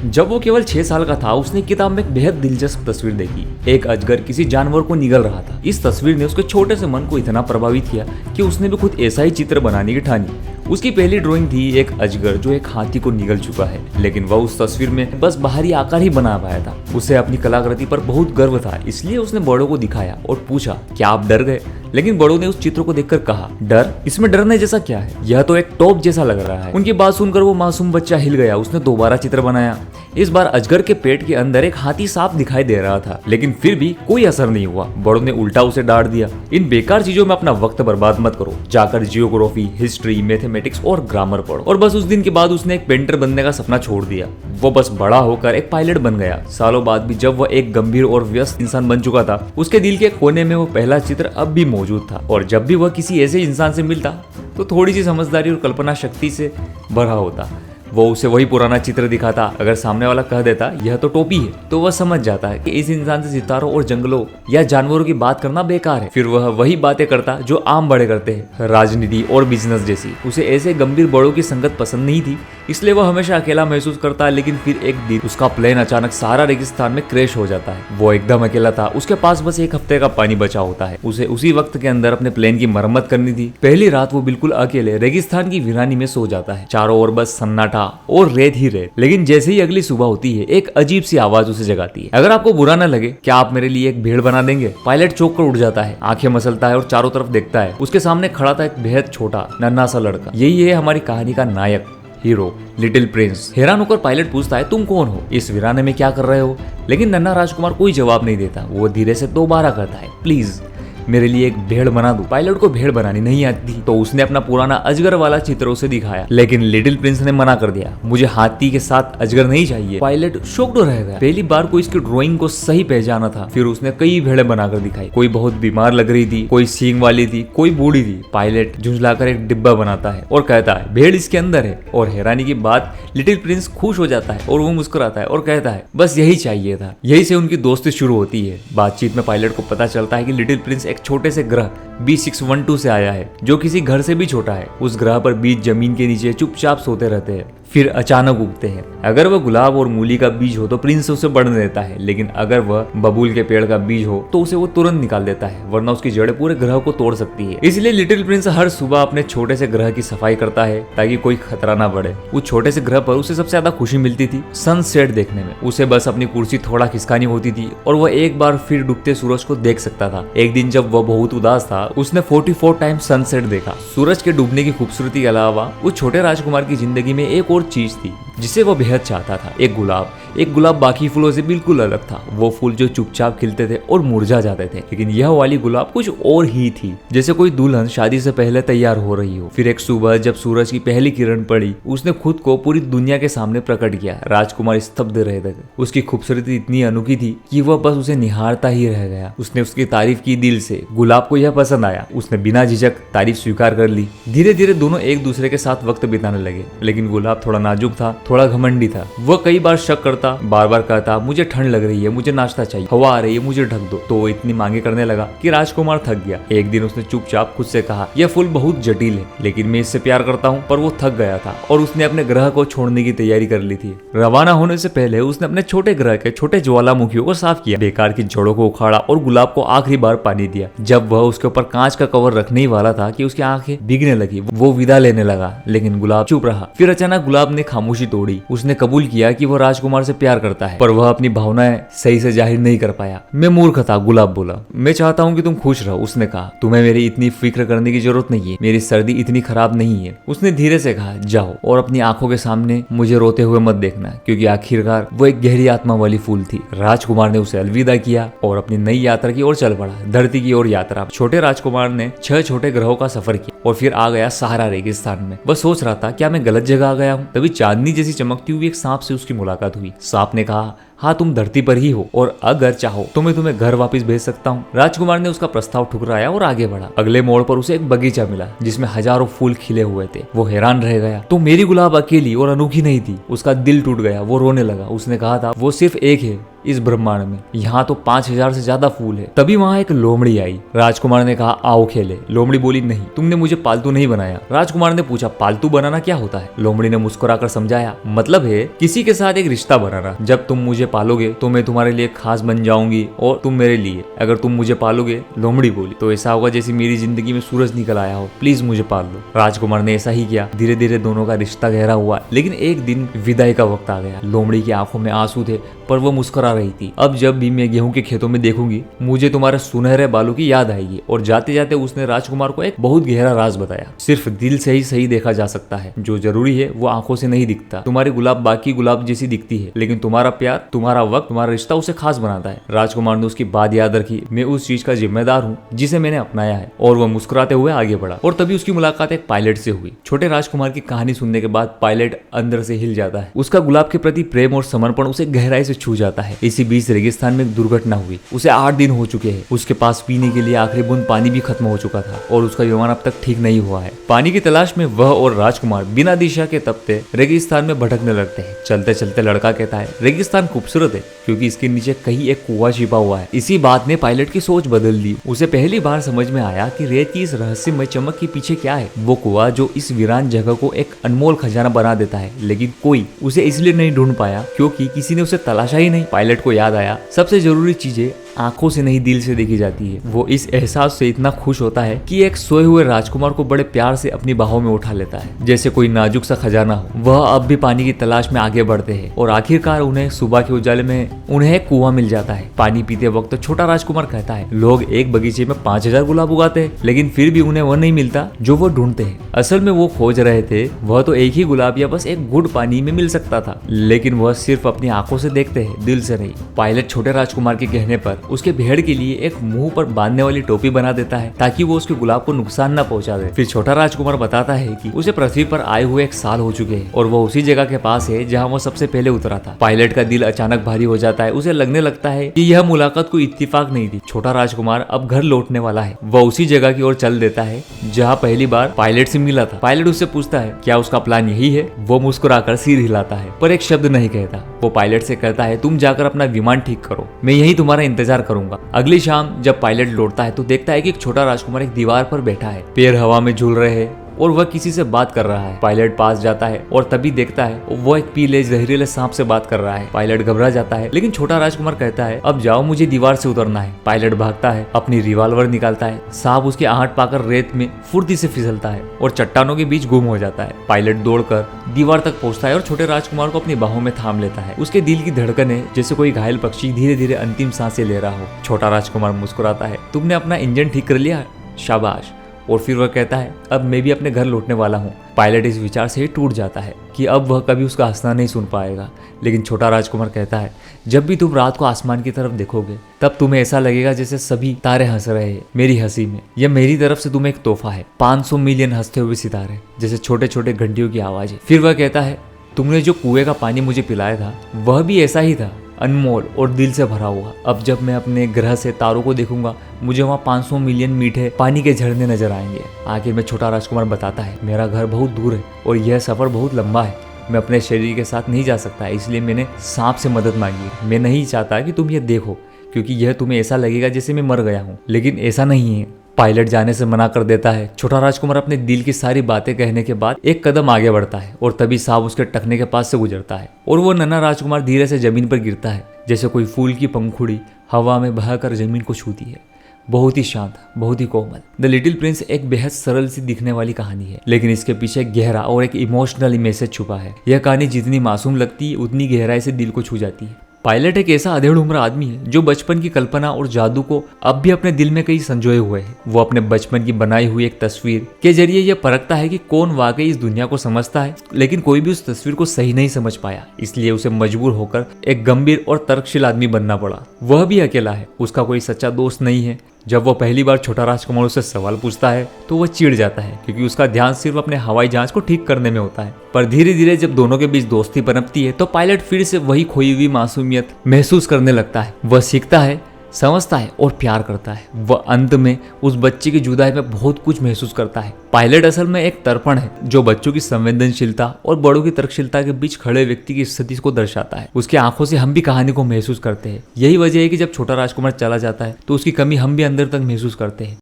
जब वो केवल 6 साल का था, उसने किताब में एक बेहद दिलचस्प तस्वीर देखी। एक अजगर किसी जानवर को निगल रहा था। इस तस्वीर ने उसके छोटे से मन को इतना प्रभावित किया कि उसने भी खुद ऐसा ही चित्र बनाने की ठानी। उसकी पहली ड्राइंग थी एक अजगर जो एक हाथी को निगल चुका है, लेकिन वह उस तस्वीर में बस बाहरी आकार ही बना पाया था। उसे अपनी कलाकृति पर बहुत गर्व था, इसलिए उसने बड़ों को दिखाया और पूछा, क्या आप डर गए? लेकिन बड़ों ने उस चित्र को देखकर कहा, डर? इसमें डरने जैसा क्या है? यह तो एक टॉप जैसा लग रहा है। उनकी बात सुनकर वो मासूम बच्चा हिल गया। उसने दोबारा चित्र बनाया। इस बार अजगर के पेट के अंदर एक हाथी साफ दिखाई दे रहा था, लेकिन फिर भी कोई असर नहीं हुआ। बड़ों ने उल्टा उसे डांट दिया, इन बेकार चीजों में अपना वक्त बर्बाद मत करो, जाकर जियोग्राफी, हिस्ट्री, मैथमेटिक्स और ग्रामर पढ़ो। और बस उस दिन के बाद उसने एक पेंटर बनने का सपना छोड़ दिया। वो बस बड़ा होकर एक पायलट बन गया। सालों बाद भी जब वह एक गंभीर और व्यस्त इंसान बन चुका था, उसके दिल के कोने में वो पहला चित्र अब भी मौजूद था। और जब भी वह किसी ऐसे इंसान से मिलता तो थोड़ी सी समझदारी और कल्पना शक्ति से भरा होता। वो उसे वही पुराना चित्र दिखाता। अगर सामने वाला कह देता यह तो टोपी है, तो वह समझ जाता है कि इस इंसान से सितारों और जंगलों या जानवरों की बात करना बेकार है। फिर वह वही बातें करता जो आम बड़े करते हैं, राजनीति और बिजनेस जैसी। उसे ऐसे गंभीर बड़ों की संगत पसंद नहीं थी, इसलिए वह हमेशा अकेला महसूस करता। लेकिन फिर एक दिन उसका प्लेन अचानक सहारा रेगिस्तान में क्रैश हो जाता है। वो एकदम अकेला था। उसके पास बस एक हफ्ते का पानी बचा होता है। उसे उसी वक्त के अंदर अपने प्लेन की मरम्मत करनी थी। पहली रात वो बिल्कुल अकेले रेगिस्तान की वीरानी में सो जाता है। चारों ओर बस सन्नाटा और रेत ही रेत। लेकिन जैसे ही अगली सुबह होती है, एक अजीब सी आवाज उसे जगाती है। अगर आपको बुरा न लगे, क्या आप मेरे लिए एक भेड़ बना देंगे? पायलट चौंक कर उठ जाता है, आंखें मसलता है और चारों तरफ देखता है। उसके सामने खड़ा था एक बेहद छोटा नन्हा सा लड़का। यही है हमारी कहानी का नायक, हीरो, लिटिल प्रिंस। हैरान होकर पायलट पूछता है, तुम कौन हो? इस वीराने में क्या कर रहे हो? लेकिन नन्हा राजकुमार कोई जवाब नहीं देता। वो धीरे से दोबारा कहता है, प्लीज मेरे लिए एक भेड़ बना दो। पायलट को भेड़ बनानी नहीं आती थी, तो उसने अपना पुराना अजगर वाला चित्र उसे दिखाया। लेकिन लिटिल प्रिंस ने मना कर दिया, मुझे हाथी के साथ अजगर नहीं चाहिए। पायलट शॉक्ड रह गया। पहली बार कोई इसकी ड्राइंग को सही पहचाना था। फिर उसने कई भेड़ें बनाकर दिखाई। कोई बहुत बीमार लग रही थी, कोई सींग वाली थी, कोई बूढ़ी थी। पायलट झुंझलाकर एक डिब्बा बनाता है और कहता है, भेड़ इसके अंदर है। और हैरानी की बात, लिटिल प्रिंस खुश हो जाता है और वो मुस्कुराता है और कहता है, बस यही चाहिए था। यही से उनकी दोस्ती शुरू होती है। बातचीत में पायलट को पता चलता है कि लिटिल प्रिंस एक छोटे से ग्रह B612 से आया है, जो किसी घर से भी छोटा है। उस ग्रह पर बीज जमीन के नीचे चुपचाप सोते रहते हैं, फिर अचानक उगते हैं। अगर वह गुलाब और मूली का बीज हो तो प्रिंस उसे बढ़ने देता है, लेकिन अगर वह बबूल के पेड़ का बीज हो तो उसे वो तुरंत निकाल देता है, वरना उसकी जड़ें पूरे ग्रह को तोड़ सकती है। इसलिए लिटिल प्रिंस हर सुबह अपने छोटे से ग्रह की सफाई करता है ताकि कोई खतरा ना बढ़े। उस छोटे से ग्रह पर उसे सबसे ज्यादा खुशी मिलती थी सनसेट देखने में। उसे बस अपनी कुर्सी थोड़ा खिसकानी होती थी और वह एक बार फिर डूबते सूरज को देख सकता था। एक दिन जब वह बहुत उदास था, उसने 44 टाइम सनसेट देखा। सूरज के डूबने की खूबसूरती के अलावा उस छोटे राजकुमार की जिंदगी में एक और चीज थी जिसे वो बेहद चाहता था, एक गुलाब। एक गुलाब बाकी फूलों से बिल्कुल अलग था। वो फूल जो चुपचाप खिलते थे और मुरझा जाते थे, लेकिन यह वाली गुलाब कुछ और ही थी, जैसे कोई दुल्हन शादी से पहले तैयार हो रही हो। फिर एक सुबह जब सूरज की पहली किरण पड़ी, उसने खुद को पूरी दुनिया के सामने प्रकट किया। राजकुमार स्तब्ध रह गए। उसकी खूबसूरती इतनी अनोखी थी कि वह बस उसे निहारता ही रह गया। उसने उसकी तारीफ की दिल से। गुलाब को यह पसंद आया। उसने बिना झिझक तारीफ स्वीकार कर ली। धीरे धीरे दोनों एक दूसरे के साथ वक्त बिताने लगे, लेकिन गुलाब थोड़ा नाजुक था, थोड़ा घमंडी था। वह कई बार शक करता, बार बार कहता, मुझे ठंड लग रही है, मुझे नाश्ता चाहिए, हवा आ रही है, मुझे ढक दो। तो वो इतनी मांगे करने लगा कि राजकुमार थक गया। एक दिन उसने चुपचाप खुद से कहा, यह फूल बहुत जटिल है, लेकिन मैं इससे प्यार करता हूँ। पर वो थक गया था और उसने अपने ग्रह को छोड़ने की तैयारी कर ली थी। रवाना होने से पहले उसने अपने छोटे ग्रह के छोटे ज्वालामुखियों को साफ किया, बेकार की जड़ों को उखाड़ा और गुलाब को आखिरी बार पानी दिया। जब वह उसके ऊपर कांच का कवर रखने ही वाला था कि उसकी आंखें भीगने लगी, वो विदा लेने लगा, लेकिन गुलाब चुप रहा। फिर अचानक गुलाब ने खामोशी तोड़ी। उसने कबूल किया कि वो राजकुमार से प्यार करता है, पर वह अपनी भावनाएं सही से जाहिर नहीं कर पाया। मैं मूर्ख था, गुलाब बोला। मैं चाहता हूँ कि तुम खुश रहो, उसने कहा। तुम्हें मेरी इतनी फिक्र करने की जरूरत नहीं है, मेरी सर्दी इतनी खराब नहीं है, उसने धीरे से कहा। जाओ और अपनी आंखों के सामने मुझे रोते हुए मत देखना, क्योंकि आखिरकार वो एक गहरी आत्मा वाली फूल थी। राजकुमार ने उसे अलविदा किया और अपनी नई यात्रा की ओर चल पड़ा, धरती की ओर यात्रा। छोटे राजकुमार ने 6 छोटे ग्रहों का सफर किया और फिर आ गया सहारा रेगिस्तान में। वह सोच रहा था, क्या मैं गलत जगह आ गया हूँ? तभी चांदनी जैसी चमकती हुई एक सांप से उसकी मुलाकात हुई। सांप ने कहा, हाँ तुम धरती पर ही हो और अगर चाहो तो मैं तुम्हें घर वापस भेज सकता हूँ। राजकुमार ने उसका प्रस्ताव ठुकराया और आगे बढ़ा। अगले मोड़ पर उसे एक बगीचा मिला जिसमें हजारों फूल खिले हुए थे। वो हैरान रह गया, तो मेरी गुलाब अकेली और अनोखी नहीं थी। उसका दिल टूट गया, वो रोने लगा। उसने कहा था, वो सिर्फ एक है इस ब्रह्मांड में, यहाँ तो 5000 से ज्यादा फूल है। तभी वहाँ एक लोमड़ी आई। राजकुमार ने कहा आओ खेले। लोमड़ी बोली नहीं, तुमने मुझे पालतू नहीं बनाया। राजकुमार ने पूछा पालतू बनाना क्या होता है? लोमड़ी ने मुस्कुराकर समझाया, मतलब है किसी के साथ एक रिश्ता बनाना। जब तुम मुझे पालोगे तो मैं तुम्हारे लिए खास बन जाऊंगी और तुम मेरे लिए। अगर तुम मुझे पालोगे, लोमड़ी बोली, तो ऐसा होगा जैसे मेरी जिंदगी में सूरज निकल आया हो। प्लीज मुझे पाल लो। राजकुमार ने ऐसा ही किया। धीरे धीरे दोनों का रिश्ता गहरा हुआ। लेकिन एक दिन विदाई का वक्त आ गया। लोमड़ी की आंखों में आंसू थे पर वो मुस्कुरा रही थी। अब जब भी मैं गेहूं के खेतों में देखूंगी, मुझे तुम्हारे सुनहरे बालों की याद आएगी। और जाते जाते उसने राजकुमार को एक बहुत गहरा राज बताया। सिर्फ दिल से ही सही देखा जा सकता है। जो जरूरी है वो आंखों से नहीं दिखता। तुम्हारी गुलाब बाकी गुलाब जैसी दिखती है, लेकिन तुम्हारा प्यार, तुम्हारा वक्त, तुम्हारा रिश्ता उसे खास बनाता है। राजकुमार ने उसकी बात याद रखी। मैं उस चीज का जिम्मेदार हूँ जिसे मैंने अपनाया है। और वह मुस्कुराते हुए आगे बढ़ा। और तभी उसकी मुलाकात एक पायलट से हुई। छोटे राजकुमार की कहानी सुनने के बाद पायलट अंदर से हिल जाता है। उसका गुलाब के प्रति प्रेम और समर्पण उसे गहराई से छू जाता है। इसी बीच रेगिस्तान में एक दुर्घटना हुई। उसे 8 दिन हो चुके हैं। उसके पास पीने के लिए आखिरी बूंद पानी भी खत्म हो चुका था और उसका विमान अब तक ठीक नहीं हुआ है। पानी की तलाश में वह और राजकुमार बिना दिशा के तपते रेगिस्तान में भटकने लगते हैं। चलते चलते लड़का कहता है, रेगिस्तान खूबसूरत है क्योंकि इसके नीचे कहीं एक कुआं छिपा हुआ है। इसी बात ने पायलट की सोच बदल दी। उसे पहली बार समझ में आया कि रेत की इस रहस्यमय चमक के पीछे क्या है। वो कुआं जो इस वीरान जगह को एक अनमोल खजाना बना देता है, लेकिन कोई उसे इसलिए नहीं ढूंढ पाया क्योंकि किसी ने उसे तलाशा ही नहीं। पायलट को याद आया, सबसे जरूरी चीजें आंखों से नहीं दिल से देखी जाती है। वो इस एहसास से इतना खुश होता है कि एक सोए हुए राजकुमार को बड़े प्यार से अपनी बाहों में उठा लेता है, जैसे कोई नाजुक सा खजाना हो। वह अब भी पानी की तलाश में आगे बढ़ते हैं और आखिरकार उन्हें सुबह के उजाले में उन्हें एक कुआं मिल जाता है। पानी पीते वक्त छोटा राजकुमार कहता है, लोग एक बगीचे में 5000 गुलाब उगाते हैं, लेकिन फिर भी उन्हें वह नहीं मिलता जो वो ढूंढते हैं। असल में वो खोज रहे थे वह तो एक ही गुलाब या बस एक घुट पानी में मिल सकता था, लेकिन वह सिर्फ अपनी आंखों से देखते हैं, दिल से नहीं। पायलट छोटे राजकुमार के कहने पर उसके भेड़ के लिए एक मुंह पर बांधने वाली टोपी बना देता है ताकि वो उसके गुलाब को नुकसान न पहुंचा दे। फिर छोटा राजकुमार बताता है कि उसे पृथ्वी पर आए हुए 1 साल हो चुके हैं और वो उसी जगह के पास है जहां वो सबसे पहले उतरा था। पायलट का दिल अचानक भारी हो जाता है। उसे लगने लगता है कि यह मुलाकात कोई इत्तेफाक नहीं थी। छोटा राजकुमार अब घर लौटने वाला है। वह उसी जगह की ओर चल देता है जहाँ पहली बार पायलट से मिला था। पायलट उससे पूछता है क्या उसका प्लान यही है। वो मुस्कुराकर सिर हिलाता है पर एक शब्द नहीं कहता। वो पायलट से कहता है, तुम जाकर अपना विमान ठीक करो, मैं यही तुम्हारा इंतजार करूंगा। अगली शाम जब पायलट लौटता है तो देखता है कि एक छोटा राजकुमार एक दीवार पर बैठा है, पैर हवा में झूल रहे हैं और वह किसी से बात कर रहा है। पायलट पास जाता है और तभी देखता है वो एक पीले जहरीले सांप से बात कर रहा है। पायलट घबरा जाता है, लेकिन छोटा राजकुमार कहता है, अब जाओ, मुझे दीवार से उतरना है। पायलट भागता है, अपनी रिवॉल्वर निकालता है। सांप उसकी आहट पाकर रेत में फुर्ती से फिसलता है और चट्टानों के बीच गुम हो जाता है। पायलट दौड़कर दीवार तक पहुंचता है और छोटे राजकुमार को अपनी बाहों में थाम लेता है। उसके दिल की धड़कन है जैसे कोई घायल पक्षी धीरे धीरे अंतिम सांसें ले रहा हो। छोटा राजकुमार मुस्कुराता है, तुमने अपना इंजन ठीक कर लिया, शाबाश। और फिर वह कहता है, अब मैं भी अपने घर लौटने वाला हूँ। पायलट इस विचार से ही टूट जाता है कि अब वह कभी उसका हंसना नहीं सुन पाएगा। लेकिन छोटा राजकुमार कहता है, जब भी तुम रात को आसमान की तरफ देखोगे तब तुम्हें ऐसा लगेगा जैसे सभी तारे हंस रहे हैं मेरी हंसी में। यह मेरी तरफ से तुम्हें एक तोहफा है, 500 मिलियन हंसते हुए सितारे, जैसे छोटे छोटे घंटियों की आवाज़ें। फिर वह कहता है, तुमने जो कुएं का पानी मुझे पिलाया था वह भी ऐसा ही था, अनमोल और दिल से भरा हुआ। अब जब मैं अपने ग्रह से तारों को देखूंगा मुझे वहाँ 500 मिलियन मीठे पानी के झरने नजर आएंगे। आखिर में छोटा राजकुमार बताता है, मेरा घर बहुत दूर है और यह सफर बहुत लंबा है। मैं अपने शरीर के साथ नहीं जा सकता, इसलिए मैंने सांप से मदद मांगी है। मैं नहीं चाहता कि तुम ये देखो क्योंकि यह तुम्हें ऐसा लगेगा जैसे मैं मर गया हूँ, लेकिन ऐसा नहीं है। पायलट जाने से मना कर देता है। छोटा राजकुमार अपने दिल की सारी बातें कहने के बाद एक कदम आगे बढ़ता है और तभी सांप उसके टखने के पास से गुजरता है और वो नन्हा राजकुमार धीरे से जमीन पर गिरता है, जैसे कोई फूल की पंखुड़ी हवा में बहकर जमीन को छूती है। बहुत ही शांत, बहुत ही कोमल। द लिटिल प्रिंस एक बेहद सरल सी दिखने वाली कहानी है, लेकिन इसके पीछे गहरा और एक इमोशनल मैसेज छुपा है। यह कहानी जितनी मासूम लगती है उतनी गहराई से दिल को छू जाती है। पायलट एक ऐसा अधेड़ उम्र आदमी है जो बचपन की कल्पना और जादू को अब भी अपने दिल में कहीं संजोए हुए है। वो अपने बचपन की बनाई हुई एक तस्वीर के जरिए यह परखता है कि कौन वाकई इस दुनिया को समझता है, लेकिन कोई भी उस तस्वीर को सही नहीं समझ पाया। इसलिए उसे मजबूर होकर एक गंभीर और तर्कशील आदमी बनना पड़ा। वह भी अकेला है, उसका कोई सच्चा दोस्त नहीं है। जब वो पहली बार छोटा राजकुमार उससे सवाल पूछता है तो वह चिढ़ जाता है क्योंकि उसका ध्यान सिर्फ अपने हवाई जहाज को ठीक करने में होता है। पर धीरे धीरे जब दोनों के बीच दोस्ती पनपती है तो पायलट फिर से वही खोई हुई मासूमियत महसूस करने लगता है। वह सीखता है समझता है और प्यार करता है। वह अंत में उस बच्चे की जुदाई में बहुत कुछ महसूस करता है। पायलट असल में एक दर्पण है जो बच्चों की संवेदनशीलता और बड़ों की तर्कशीलता के बीच खड़े व्यक्ति की स्थिति को दर्शाता है। उसकी आंखों से हम भी कहानी को महसूस करते हैं। यही वजह है कि जब छोटा राजकुमार चला जाता है तो उसकी कमी हम भी अंदर तक महसूस करते हैं।